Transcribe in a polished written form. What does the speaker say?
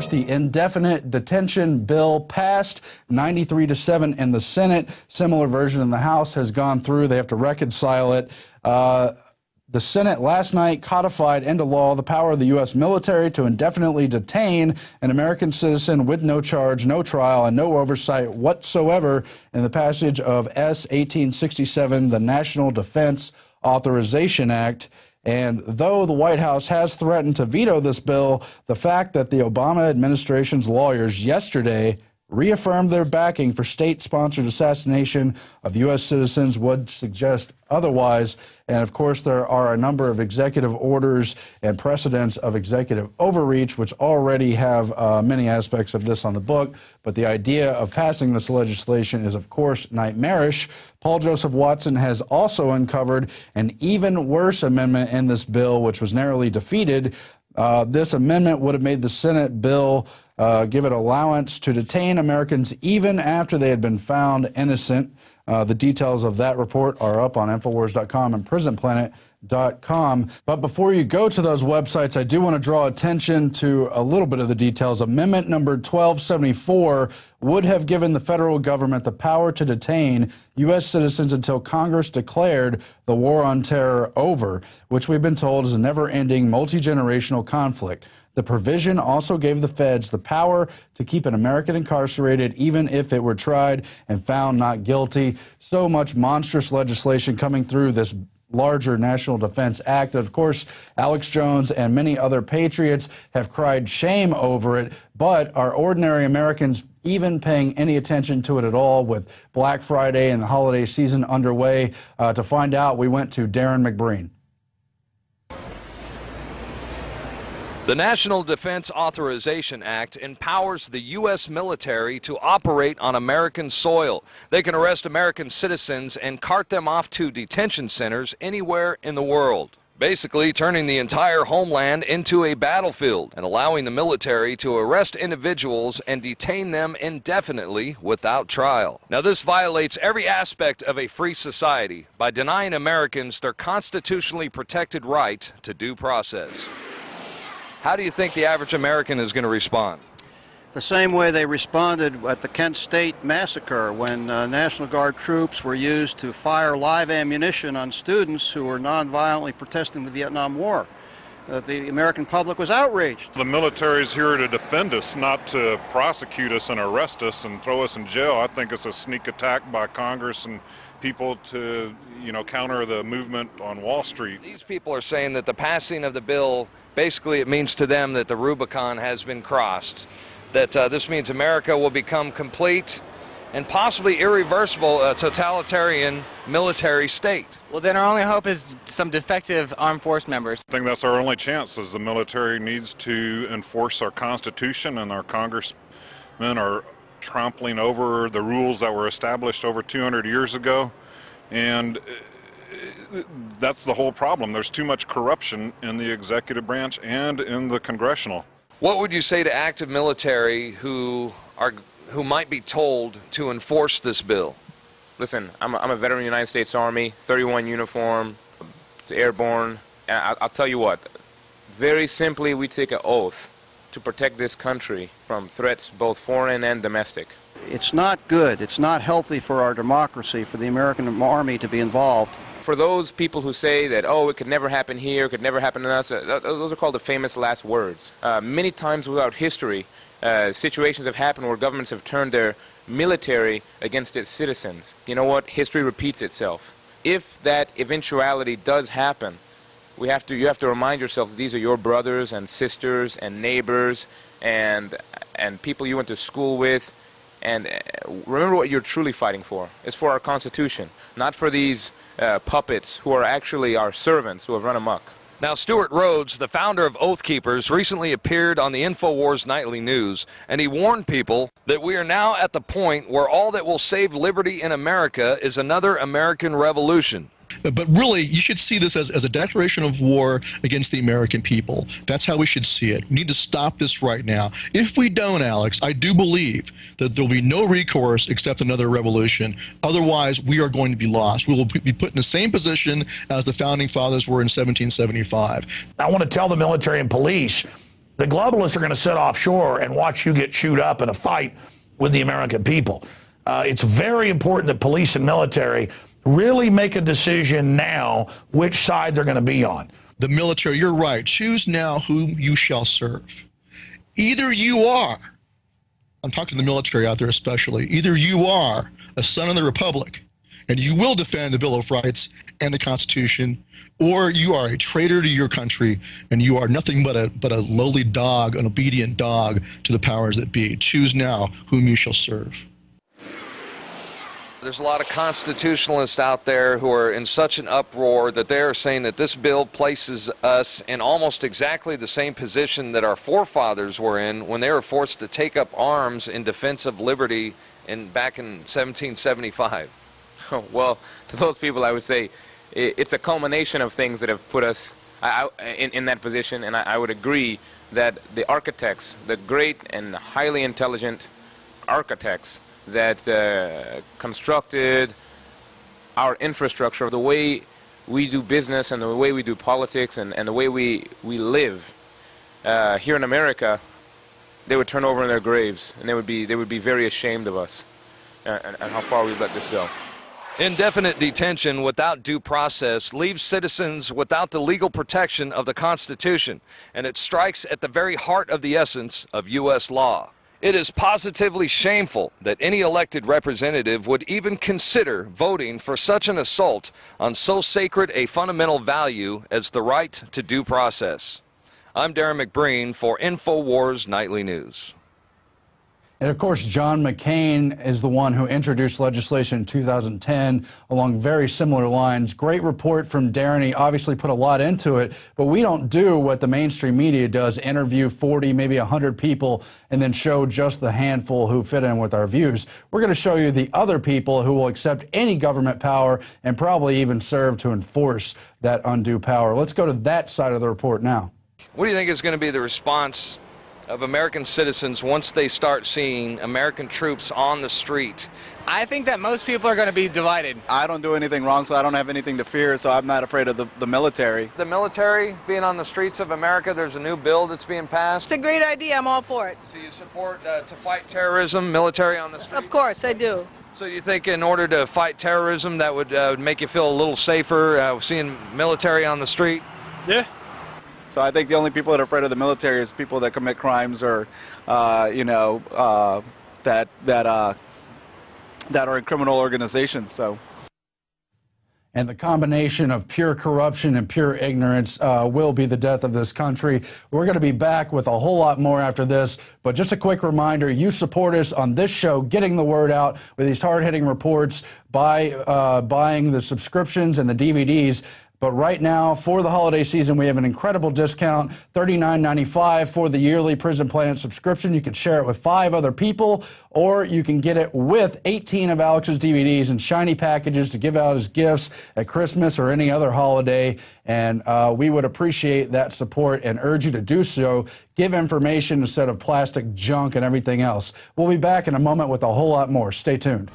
course, the indefinite detention bill passed 93-7 in the Senate. Similar version in the House has gone through. They have to reconcile it. The Senate last night codified into law the power of the U.S. military to indefinitely detain an American citizen with no charge, no trial, and no oversight whatsoever in the passage of S. 1867, the National Defense Authorization Act. And though the White House has threatened to veto this bill, the fact that the Obama administration's lawyers yesterday reaffirmed their backing for state-sponsored assassination of U.S. citizens would suggest otherwise. And of course, there are a number of executive orders and precedents of executive overreach, which already have many aspects of this on the book. But the idea of passing this legislation is, of course, nightmarish. Paul Joseph Watson has also uncovered an even worse amendment in this bill, which was narrowly defeated. This amendment would have made the Senate bill give it allowance to detain Americans even after they had been found innocent. The details of that report are up on Infowars.com and PrisonPlanet.com. But before you go to those websites, I do want to draw attention to a little bit of the details. Amendment number 1274 would have given the federal government the power to detain U.S. citizens until Congress declared the war on terror over, which we've been told is a never-ending, multi-generational conflict. The provision also gave the feds the power to keep an American incarcerated even if it were tried and found not guilty. So much monstrous legislation coming through this larger National Defense Act. Of course, Alex Jones and many other patriots have cried shame over it, but are ordinary Americans even paying any attention to it at all with Black Friday and the holiday season underway? To find out, we went to Darren McBreen. The National Defense Authorization Act empowers the U.S. military to operate on American soil. They can arrest American citizens and cart them off to detention centers anywhere in the world, basically turning the entire homeland into a battlefield and allowing the military to arrest individuals and detain them indefinitely without trial. Now, this violates every aspect of a free society by denying Americans their constitutionally protected right to due process. How do you think the average American is going to respond? The same way they responded at the Kent State massacre when National Guard troops were used to fire live ammunition on students who were nonviolently protesting the Vietnam War. The American public was outraged. The military is here to defend us, not to prosecute us and arrest us and throw us in jail. I think it's a sneak attack by Congress and people to, counter the movement on Wall Street. These people are saying that the passing of the bill, basically it means to them that the Rubicon has been crossed, that this means America will become complete and possibly irreversible totalitarian military state. Well, then our only hope is some defective armed force members. I think that's our only chance, is the military needs to enforce our Constitution, and our congressmen are trampling over the rules that were established over 200 years ago. And that's the whole problem. There's too much corruption in the executive branch and in the congressional. What would you say to active military who might be told to enforce this bill? Listen, I'm a veteran of the United States Army, 31 uniform, airborne, and I'll tell you what, very simply we take an oath to protect this country from threats both foreign and domestic. It's not good, it's not healthy for our democracy, for the American Army to be involved. For those people who say that, oh, it could never happen here, it could never happen to us, those are called the famous last words. Many times throughout history, situations have happened where governments have turned their military against its citizens. You know what? History repeats itself. If that eventuality does happen, you have to remind yourself that these are your brothers and sisters and neighbors and people you went to school with. And remember what you're truly fighting for. It's for our Constitution, not for these puppets who are actually our servants who have run amok. Now, Stewart Rhodes, the founder of Oath Keepers, recently appeared on the InfoWars Nightly News, and he warned people that we are now at the point where all that will save liberty in America is another American revolution. But really, you should see this as a declaration of war against the American people. That's how we should see it. We need to stop this right now. If we don't, Alex, I do believe that there will be no recourse except another revolution. Otherwise, we are going to be lost. We will be put in the same position as the Founding Fathers were in 1775. I want to tell the military and police The globalists are going to sit offshore and watch you get chewed up in a fight with the American people. It's very important that police and military really make a decision now which side they're going to be on. The military, you're right. Choose now whom you shall serve. Either you are, I'm talking to the military out there especially, either you are a son of the Republic and you will defend the Bill of Rights and the Constitution, or you are a traitor to your country and you are nothing but a lowly dog, an obedient dog to the powers that be. Choose now whom you shall serve. There's a lot of constitutionalists out there who are in such an uproar that they are saying that this bill places us in almost exactly the same position that our forefathers were in when they were forced to take up arms in defense of liberty back in 1775. Well, to those people, I would say it's a culmination of things that have put us in that position, and I would agree that the architects, the great and highly intelligent architects that constructed our infrastructure, the way we do business and the way we do politics and the way we live here in America, they would turn over in their graves and they would be very ashamed of us and how far we've let this go. Indefinite detention without due process leaves citizens without the legal protection of the Constitution, and it strikes at the very heart of the essence of U.S. law. It is positively shameful that any elected representative would even consider voting for such an assault on so sacred a fundamental value as the right to due process. I'm Darren McBreen for InfoWars Nightly News. And of course, John McCain is the one who introduced legislation in 2010 along very similar lines. Great report from Darren. He obviously put a lot into it, but we don't do what the mainstream media does, interview 40, maybe 100 people, and then show just the handful who fit in with our views. We're going to show you the other people who will accept any government power and probably even serve to enforce that undue power. Let's go to that side of the report now. What do you think is going to be the response of American citizens once they start seeing American troops on the street? I think that most people are going to be divided. I don't do anything wrong, so I don't have anything to fear, so I'm not afraid of the military. The military being on the streets of America, there's a new bill that's being passed. It's a great idea. I'm all for it. So you support to fight terrorism, military on the street? Of course, I do. So you think in order to fight terrorism, that would make you feel a little safer seeing military on the street? Yeah. So I think the only people that are afraid of the military is people that commit crimes or, that are in criminal organizations. So. And the combination of pure corruption and pure ignorance will be the death of this country. We're going to be back with a whole lot more after this. But just a quick reminder, you support us on this show, getting the word out with these hard-hitting reports by buying the subscriptions and the DVDs. But right now, for the holiday season, we have an incredible discount, $39.95 for the yearly Prison Planet subscription. You can share it with 5 other people, or you can get it with 18 of Alex's DVDs in shiny packages to give out as gifts at Christmas or any other holiday. And we would appreciate that support and urge you to do so. Give information instead of plastic junk and everything else. We'll be back in a moment with a whole lot more. Stay tuned.